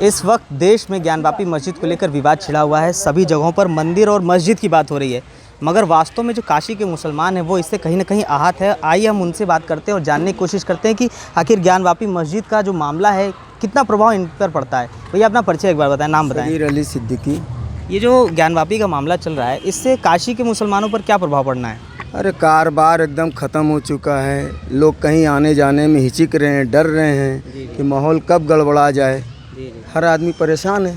इस वक्त देश में ज्ञानवापी मस्जिद को लेकर विवाद छिड़ा हुआ है। सभी जगहों पर मंदिर और मस्जिद की बात हो रही है, मगर वास्तव में जो काशी के मुसलमान हैं वो इससे कहीं ना कहीं आहत है। आइए हम उनसे बात करते हैं और जानने की कोशिश करते हैं कि आखिर ज्ञानवापी मस्जिद का जो मामला है कितना प्रभाव इन पर पड़ता है। भैया अपना परिचय एक बार बताएं, नाम बताएं। सगीर अली सिद्दीकी। ये जो ज्ञानवापी का मामला चल रहा है, इससे काशी के मुसलमानों पर क्या प्रभाव पड़ना है? अरे कारोबार एकदम ख़त्म हो चुका है। लोग कहीं आने जाने में हिचक रहे हैं, डर रहे हैं कि माहौल कब गड़बड़ा जाए। हर आदमी परेशान है।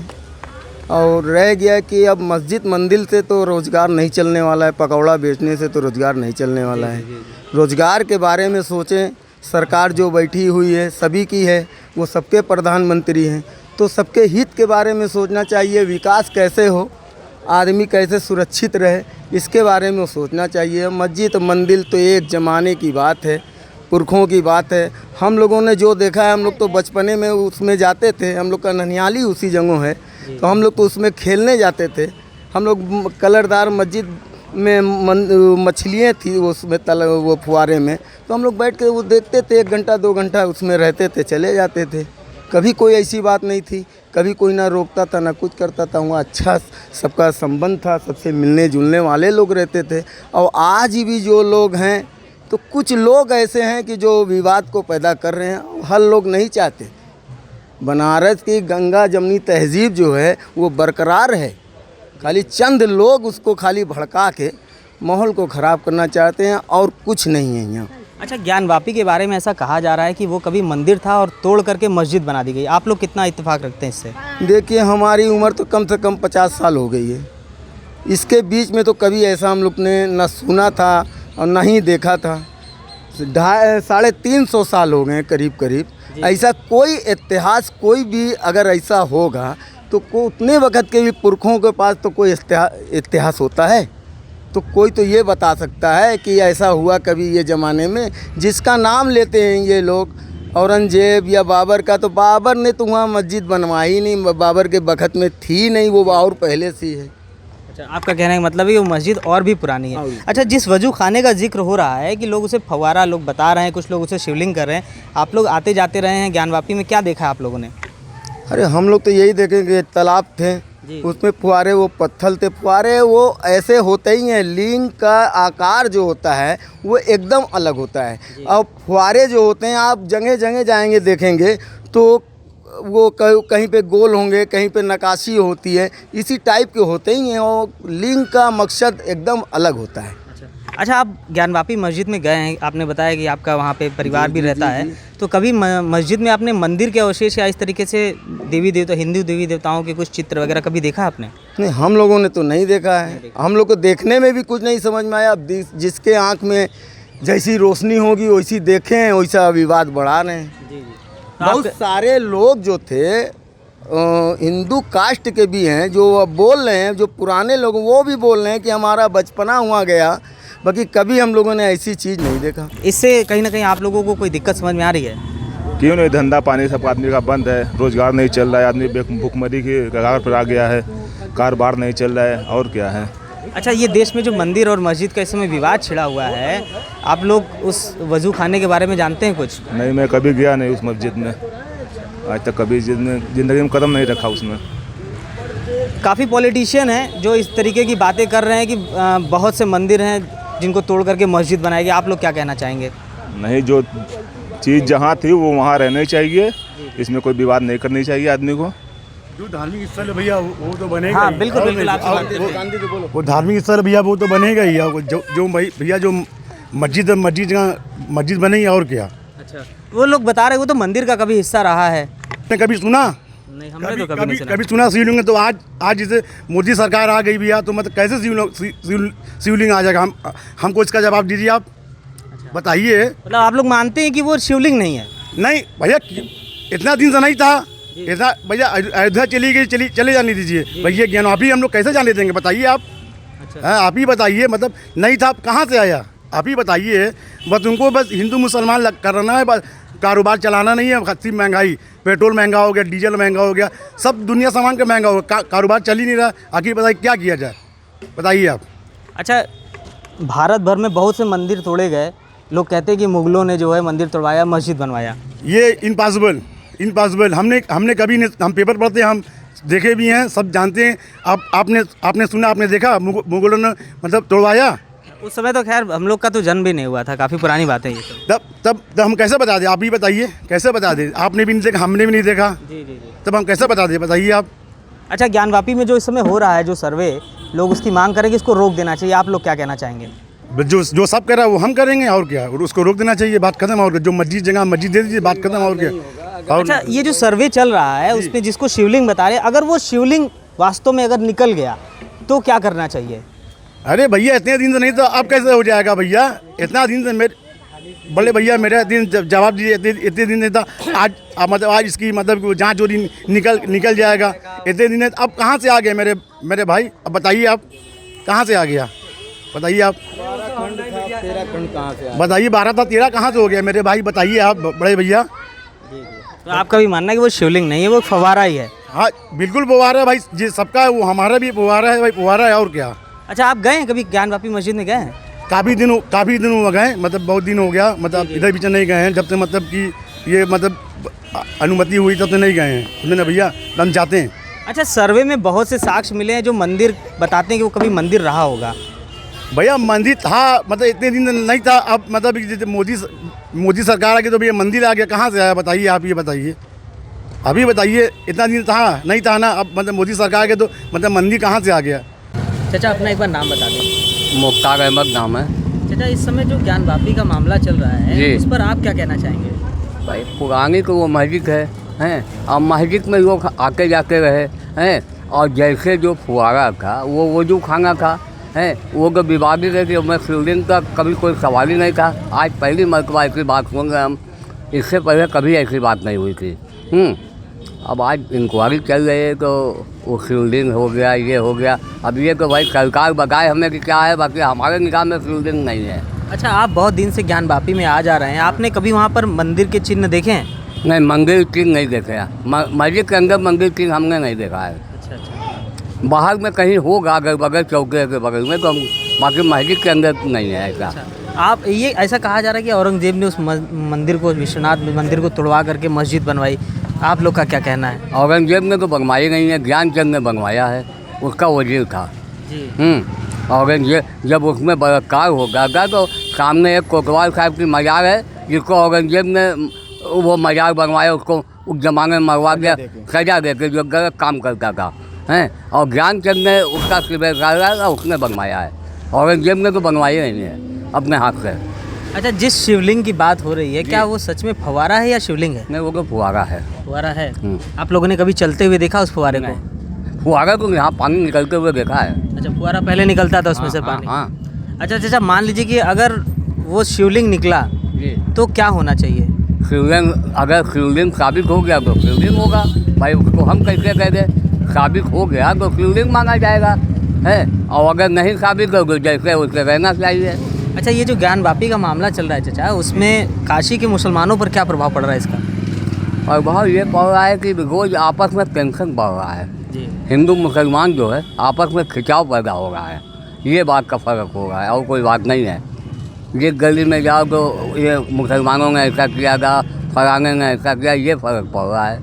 और रह गया कि अब मस्जिद मंदिर से तो रोज़गार नहीं चलने वाला है, पकौड़ा बेचने से तो रोज़गार नहीं चलने वाला है। रोज़गार के बारे में सोचें, सरकार जो बैठी हुई है सभी की है, वो सबके प्रधानमंत्री हैं, तो सबके हित के बारे में सोचना चाहिए। विकास कैसे हो, आदमी कैसे सुरक्षित रहे, इसके बारे में सोचना चाहिए। मस्जिद मंदिर तो एक ज़माने की बात है, पुरखों की बात है। हम लोगों ने जो देखा है, हम लोग तो बचपने में उसमें जाते थे। हम लोग का ननिहाली उसी जगह है, तो हम लोग तो उसमें खेलने जाते थे। हम लोग कलरदार मस्जिद में मछलियाँ थी उसमें वो फुहारे में, तो हम लोग बैठ के वो देखते थे। 1 घंटा 2 घंटा उसमें रहते थे, चले जाते थे। कभी कोई ऐसी बात नहीं थी, कभी कोई ना रोकता था ना कुछ करता था। वहाँ अच्छा सबका संबंध था, सबसे मिलने जुलने वाले लोग रहते थे। और आज भी जो लोग हैं, तो कुछ लोग ऐसे हैं कि जो विवाद को पैदा कर रहे हैं। हर लोग नहीं चाहते बनारस की गंगा जमनी तहजीब जो है वो बरकरार है। खाली चंद लोग उसको खाली भड़का के माहौल को ख़राब करना चाहते हैं, और कुछ नहीं है यहाँ। अच्छा, ज्ञानवापी के बारे में ऐसा कहा जा रहा है कि वो कभी मंदिर था और तोड़ करके मस्जिद बना दी गई। आप लोग कितना इत्तेफाक रखते हैं इससे? देखिए, हमारी उम्र तो कम से कम 50 साल हो गई है। इसके बीच में तो कभी ऐसा हम लोग ने न सुना था और न ही देखा था। 350 साल हो गए करीब करीब। ऐसा कोई इतिहास, कोई भी अगर ऐसा होगा तो उतने वक़्त के भी पुरखों के पास तो कोई इतिहास होता है। तो कोई तो ये बता सकता है कि ऐसा हुआ कभी ये ज़माने में। जिसका नाम लेते हैं ये लोग, औरंगजेब या बाबर का, तो बाबर ने तो वहाँ मस्जिद बनवाई नहीं। बाबर के वक़्त में थी नहीं, वो और पहले से है। अच्छा, आपका कहने का मतलब है कि वो मस्जिद और भी पुरानी है। अच्छा, जिस वजू खाने का जिक्र हो रहा है कि लोग उसे फव्वारा लोग बता रहे हैं, कुछ लोग उसे शिवलिंग कर रहे हैं, आप लोग आते जाते रहे हैं ज्ञानवापी में, क्या देखा आप लोगों ने? अरे हम लोग तो यही देखेंगे, तालाब थे, उसमें फुहारे, वो पत्थर थे। फुहारे वो ऐसे होते ही हैं, लिंग का आकार जो होता है वो एकदम अलग होता है। और फुहारे जो होते हैं, आप जगह जगह जाएंगे देखेंगे तो वो कहीं पे गोल होंगे, कहीं पे नक्काशी होती है, इसी टाइप के होते ही हैं। और लिंग का मकसद एकदम अलग होता है। अच्छा, आप ज्ञानवापी मस्जिद में गए हैं, आपने बताया कि आपका वहाँ पे परिवार भी रहता है, तो कभी मस्जिद में आपने मंदिर के अवशेष या इस तरीके से देवी देवता, हिंदू देवी देवताओं के कुछ चित्र वगैरह कभी देखा आपने? नहीं, हम लोगों ने तो नहीं देखा है। हम लोग को देखने में भी कुछ नहीं समझ में आया। जिसके आँख में जैसी रोशनी होगी वैसी देखें, वैसा विवाद बढ़ा रहे हैं। बहुत सारे लोग जो थे हिंदू कास्ट के भी हैं, जो अब बोल रहे हैं, जो पुराने लोग, वो भी बोल रहे हैं कि हमारा बचपना हुआ गया, बाकी कभी हम लोगों ने ऐसी चीज़ नहीं देखा। इससे कहीं ना कहीं आप लोगों को कोई दिक्कत समझ में आ रही है? क्यों नहीं, धंधा पानी सब आदमी का बंद है, रोज़गार नहीं चल रहा है, आदमी भुखमरी की कगार पर आ गया है, कारोबार नहीं चल रहा है, और क्या है। अच्छा, ये देश में जो मंदिर और मस्जिद का इस समय विवाद छिड़ा हुआ है, आप लोग उस वजू खाने के बारे में जानते हैं कुछ? नहीं, मैं कभी गया नहीं उस मस्जिद में, आज तक कभी ज़िंदगी में कदम नहीं रखा उसमें। काफ़ी पॉलिटिशियन हैं जो इस तरीके की बातें कर रहे हैं कि बहुत से मंदिर हैं जिनको तोड़ करके मस्जिद बनाएगी। आप लोग क्या कहना चाहेंगे? नहीं, जो चीज़ जहाँ थी वो वहाँ रहनी चाहिए, इसमें कोई विवाद नहीं करनी चाहिए आदमी को। जो धार्मिक स्थल है भैया वो तो बनेगा। हाँ, बिल्कुल बिल्कुल, वो धार्मिक स्थल भैया वो तो बनेगा ही। जो भैया जो मस्जिद बनेगी, और क्या। अच्छा, वो लोग बता रहे वो तो मंदिर का कभी हिस्सा रहा है। आपने कभी सुना? नहीं, हमने तो कभी नहीं सुना। कभी सुना शिवलिंग? तो आज जैसे मोदी सरकार आ गई भैया, तो मतलब कैसे शिवलिंग आ जाएगा? हमको इसका जवाब दीजिए आप। बताइए। मतलब आप लोग मानते हैं कि वो शिवलिंग नहीं है? नहीं भैया, इतना दिन से नहीं था। इतना भैया अयोध्या चली गई, चले जाने दीजिए भैया। ज्ञानवापी हम लोग कैसे जाने देंगे? बताइए आप। अच्छा, आप ही बताइए। मतलब नहीं था, कहाँ से आया? आप ही बताइए। बस उनको बस हिंदू मुसलमान करना है, बस कारोबार चलाना नहीं है। खत्ती महंगाई, पेट्रोल महंगा हो गया, डीजल महंगा हो गया, सब दुनिया सामान का महंगा हो गया, कारोबार चल ही नहीं रहा। आखिर बताइए क्या किया जाए, बताइए आप। अच्छा, भारत भर में बहुत से मंदिर तोड़े गए, लोग कहते हैं कि मुगलों ने जो है मंदिर तोड़वाया, मस्जिद बनवाया। ये इम्पॉसिबल, इम्पॉसिबल। हमने कभी नहीं, हम पेपर पढ़ते हैं, हम देखे भी हैं, सब जानते हैं। आपने सुना, आपने देखा मुगलों ने मतलब तोड़वाया? उस समय तो खैर हम लोग का तो जन्म भी नहीं हुआ था, काफ़ी पुरानी बात है ये तो। तब हम कैसे बता दें? आप ही बताइए, कैसे बता दें? आपने भी नहीं देखा, हमने भी नहीं देखा, जी जी जी। तब हम कैसे बता दें? बताइए आप। अच्छा, ज्ञानवापी में जो इस समय हो रहा है जो सर्वे, लोग उसकी मांग करेंगे, इसको रोक देना चाहिए, आप लोग क्या कहना चाहेंगे? जो सब कर रहा है वो हम करेंगे, और क्या, और उसको रोक देना चाहिए, बात खत्म। और क्या, जो मस्जिद जगह मस्जिद दे दीजिए, बात खत्म, और क्या। और अच्छा, ये जो सर्वे चल रहा है उसमें जिसको शिवलिंग बता रहे हैं, अगर वो शिवलिंग वास्तव में अगर निकल गया तो क्या करना चाहिए? अरे भैया, इतने दिन से नहीं तो अब कैसे हो जाएगा भैया? इतना दिन से मेरे बड़े भैया मेरे दिन जवाब दीजिए, इतने दिन नहीं था। आज मतलब आज इसकी मतलब जाँच जो निकल जाएगा, इतने दिन। अब कहाँ से आ गए मेरे भाई? अब बताइए आप, कहाँ से आ गया? बताइए आप, 13 खंड कहाँ से? बताइए, 12 था 13 कहाँ से हो गया मेरे भाई? बताइए आप बड़े भैया। तो आपका भी मानना है कि वो शिवलिंग नहीं है, वो फव्वारा ही है? हाँ बिल्कुल फव्वारा है भाई, जी सबका है, वो हमारा भी फव्वारा है भाई, फव्वारा है, और क्या। अच्छा, आप गए हैं कभी ज्ञानवापी मस्जिद में गए हैं? काफ़ी दिन हो गए, मतलब बहुत दिन हो गया, मतलब इधर पीछे नहीं गए हैं जब से मतलब कि ये मतलब अनुमति हुई तब से नहीं गए हैं, समझे ना भैया, हम जाते हैं। अच्छा, सर्वे में बहुत से साक्ष्य मिले हैं जो मंदिर बताते हैं कि वो कभी मंदिर रहा होगा। भैया मंदिर था, मतलब इतने दिन नहीं था, अब मतलब जैसे मोदी सरकार आ गई तो भैया मंदिर आ गया, कहाँ से आया? बताइए आप, ये बताइए, अभी बताइए। इतना दिन था नहीं था ना, अब मतलब मोदी सरकार आ गई तो मतलब मंदिर कहाँ से आ गया? चाचा, अपना एक बार नाम बता दें। मुख्तार अहमद नाम है। चाचा, इस समय जो ज्ञानवापी का मामला चल रहा है, जी। उस पर आप क्या कहना चाहेंगे? भाई पुरानी तो वो मस्जिद है, हैं, और मस्जिद में लोग आके जाके रहे हैं, और जैसे जो फुहारा था वो वजू खाना था, हैं, वो जो विवादित है कि मैं शिवलिंग का कभी कोई सवाल ही नहीं था। आज पहली मरतबा ऐसी बात सुन रहे हम, इससे पहले कभी ऐसी बात नहीं हुई थी। अब आज इंक्वायरी चल रही है तो वो शिवलिंग हो गया, ये हो गया। अब ये तो भाई सरकार बताए हमें कि क्या है, बाकी हमारे निगाह में शिवलिंग नहीं है। अच्छा, आप बहुत दिन से ज्ञानवापी में आ जा रहे हैं, आपने कभी वहाँ पर मंदिर के चिन्ह देखे हैं? नहीं, मंदिर चिन्ह नहीं देखे हैं। मस्जिद के अंदर मंदिर चिन्ह हमने नहीं देखा है। अच्छा अच्छा। बाहर में कहीं होगा अगर बगल चौके के बगल में, तो हम, बाकी मस्जिद के अंदर नहीं है ऐसा। आप ये ऐसा कहा जा रहा है कि औरंगजेब ने उस मंदिर को, विश्वनाथ मंदिर को तोड़वा करके मस्जिद बनवाई, आप लोग का क्या कहना है? औरंगजेब ने तो बनवाई नहीं है, ज्ञानचंद ने बनवाया है, उसका वजीर था जी। औरंगजेब जब उसमें बलात्कार हो गया था तो सामने एक कोतवाल साहब की मज़ार है, जिसको औरंगजेब ने वो मज़ार बनवाया, उसको उस जमाने में मरवा दिया सजा दे के, जो गलत काम करता था, हैं। और ज्ञानचंद ने उसका शिविर कराया, उसने बनवाया है। औरंगजेब ने तो बनवाई नहीं है अपने हाथ से। अच्छा, जिस शिवलिंग की बात हो रही है, क्या वो सच में फव्वारा है या शिवलिंग है? नहीं, वो तो फुहारा है। फव्वारा है। आप लोगों ने कभी चलते हुए देखा उस फव्वारे को? फुहारा को यहाँ पानी निकलते हुए देखा है। अच्छा, फव्वारा पहले निकलता था उसमें से पानी? हाँ। अच्छा चाचा, मान लीजिए कि अगर वो शिवलिंग निकला जी। तो क्या होना चाहिए? शिवलिंग, अगर शिवलिंग साबित हो गया तो शिवलिंग होगा भाई, उसको हम कैसे कह दें? साबित हो गया तो शिवलिंग मांगा जाएगा, है, और अगर नहीं साबित हो तो जैसे उससे रहना चाहिए। अच्छा, ये जो ज्ञानवापी का मामला चल रहा है चाचा, उसमें काशी के मुसलमानों पर क्या प्रभाव पड़ रहा है इसका? और बहुत ये पड़ रहा है कि रोज आपस में टेंशन बढ़ रहा है। जी। हिंदू मुसलमान जो है आपस में खिंचाव पैदा हो रहा है, ये बात का फ़र्क हो रहा है, और कोई बात नहीं है। ये गली में जाओ तो ये मुसलमानों ने ऐसा किया था, फलाने ने ऐसा किया, ये फ़र्क पड़ रहा है।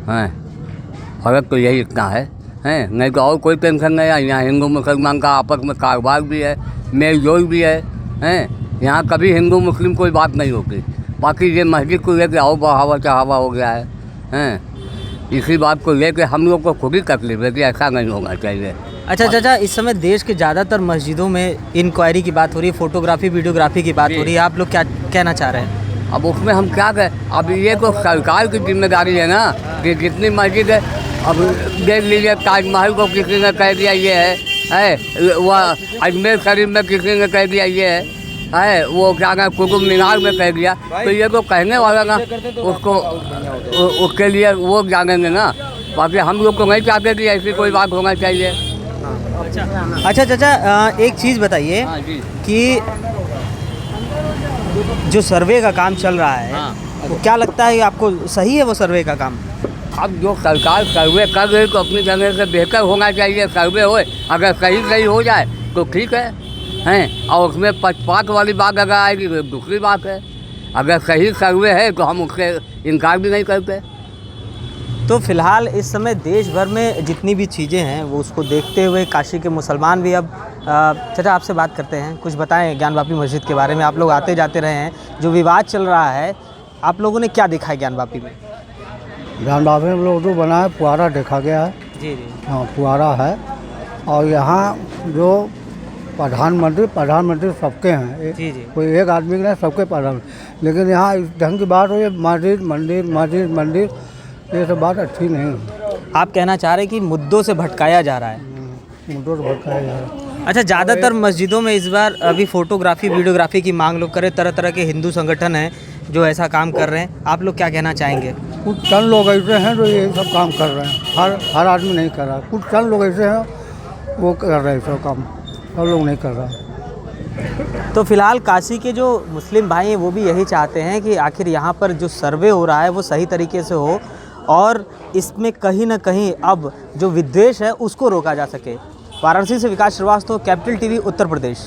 हैं, फ़र्क तो यही इतना है, हैं, नहीं तो और कोई टेंशन नहीं है। यहाँ हिंदू मुसलमान का आपस में कारोबार भी है, मेल जोल भी है, हैं। यहाँ कभी हिंदू मुस्लिम कोई बात नहीं होती। बाकी ये मस्जिद को लेकर आओ बढ़ावा चढ़ावा हो गया है, हैं। इसी बात को लेकर हम लोग को खुद ही तकलीफ है कि ऐसा नहीं होना चाहिए। अच्छा चाचा, इस समय देश के ज़्यादातर मस्जिदों में इंक्वायरी की बात हो रही है, फोटोग्राफी वीडियोग्राफी की बात हो रही है, आप लोग क्या कहना चाह रहे हैं? अब उसमें हम क्या करें? अब ये तो सरकार की जिम्मेदारी है ना कि जितनी मस्जिद है। अब देख लीजिए, ताजमहल को किसी ने कह दिया ये है, वह अजमेर शरीफ में किसी ने कह दिया ये है, वो क्या कहते कुतुब मीनार में कह दिया, तो ये तो कहने वाला ना, उसको उसके लिए वो जानेंगे ना। बाकी हम लोग को नहीं चाहते कि ऐसी कोई बात होना चाहिए। अच्छा चाचा, एक चीज़ बताइए कि जो सर्वे का काम चल रहा है, वो क्या लगता है आपको सही है वो सर्वे का काम? अब जो सरकार सर्वे कर रही तो अपनी जगह से बेहतर होना चाहिए। सर्वे हो, अगर सही हो जाए तो ठीक है, हैं, और उसमें पक्षपात वाली बात अगर आएगी तो दूसरी बात है। अगर सही सर्वे है तो हम उससे इनकार भी नहीं करते। तो फिलहाल इस समय देश भर में जितनी भी चीज़ें हैं वो उसको देखते हुए काशी के मुसलमान भी अब चाचा आपसे बात करते हैं, कुछ बताएं ज्ञानवापी मस्जिद के बारे में। आप लोग आते जाते रहे हैं, जो विवाद चल रहा है आप लोगों ने क्या देखा है ज्ञानवापी में? ज्ञानवापी में लोग जो बना है पुआरा देखा गया है। जी जी हाँ पुआरा है और यहाँ जो प्रधानमंत्री सबके हैं। जी जी कोई एक आदमी के नहीं, सबके प्रधानमंत्री। लेकिन यहाँ इस ढंग की बात हो ये मंदिर ये सब बात अच्छी नहीं है। आप कहना चाह रहे हैं कि मुद्दों से भटकाया जा रहा है। मुद्दों से भटकाया जा रहा है। अच्छा, ज़्यादातर मस्जिदों में इस बार अभी फ़ोटोग्राफी वीडियोग्राफी की मांग लोग करें, तरह तरह के हिंदू संगठन हैं जो ऐसा काम कर रहे हैं, आप लोग क्या कहना चाहेंगे? कुछ चंद लोग ऐसे हैं जो ये सब काम कर रहे हैं, हर आदमी नहीं कर रहा। कुछ चंद लोग ऐसे हैं वो कर रहे हैं सब काम, सब लोग नहीं कर रहा। तो फिलहाल काशी के जो मुस्लिम भाई हैं वो भी यही चाहते हैं कि आखिर यहाँ पर जो सर्वे हो रहा है वो सही तरीके से हो और इसमें कहीं ना कहीं अब जो विद्वेष है उसको रोका जा सके। वाराणसी से विकास श्रीवास्तव, कैपिटल टीवी, उत्तर प्रदेश।